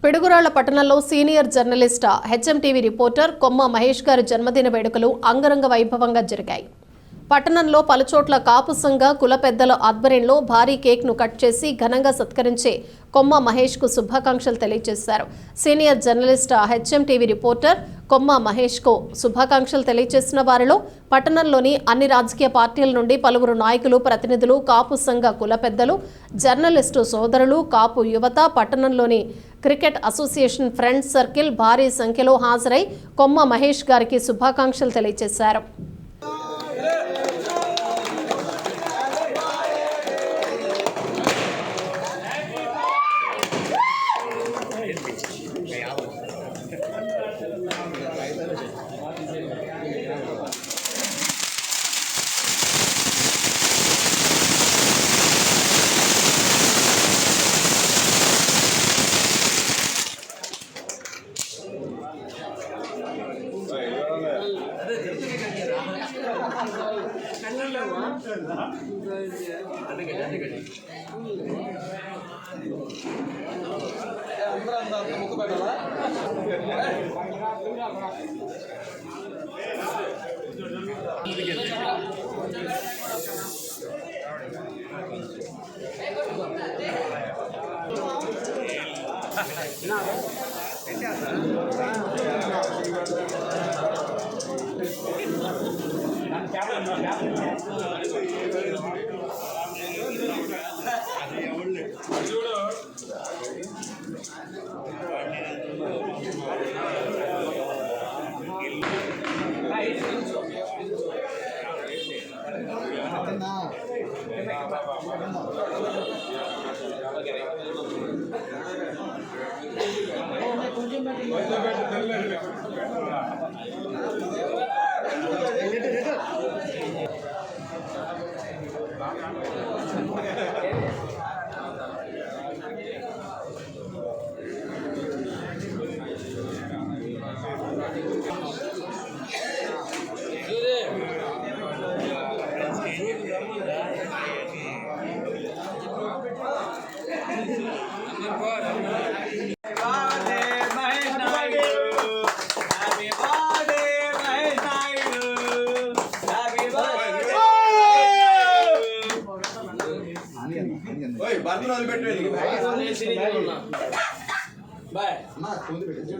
పిడుగురాళ్ల పట్టణంలో senior journalist HMTV reporter కొమ్మ మహేష్ గారి జన్మదిన వేడుకలు అంగరంగ వైభవంగా జరిగాయి. పట్టణంలో పలుచోట్ల కాపు సంఘ కుల పెద్దల ఆధ్వర్యంలో భారీ కేక్ను కట్ చేసి ఘనంగా సత్కరించి కొమ్మ మహేష్ కు శుభాకాంక్షలు తెలియజేశారు. సీనియర్ జర్నలిస్ట్ హెచ్ఎంటీవీ రిపోర్టర్ కొమ్మ మహేష్ కు శుభాకాంక్షలు తెలియజేసిన వారిలో పట్టణంలోని అన్ని రాజకీయ పార్టీల నుండి పలువురు నాయకులు, ప్రతినిధులు, కాపు సంఘ కుల పెద్దలు, జర్నలిస్టు సోదరులు, కాపు యువత, పట్టణంలోని క్రికెట్ అసోసియేషన్ ఫ్రెండ్స్ సర్కిల్ భారీ సంఖ్యలో హాజరై కొమ్మ మహేష్ గారికి శుభాకాంక్షలు తెలియజేశారు.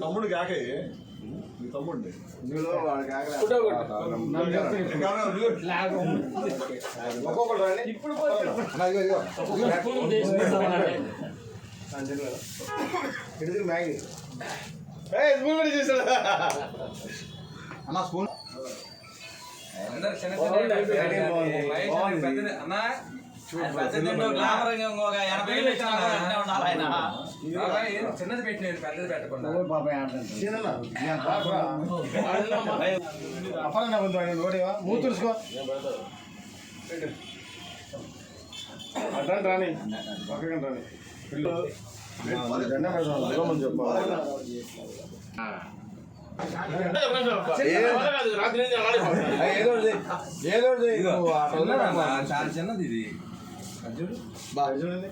తమ్ముడు కాకే తమ్ముడు మ్యాగీ చూసాడు అన్న స్పూన్ చిన్నది పెట్టినది పెద్దది పెట్టకుండా నోడేవా మూడు తుడుచుకో అట్లాంటి రాని పక్కన రాని చాలా చిన్నది ఇది బాగా చూడండి.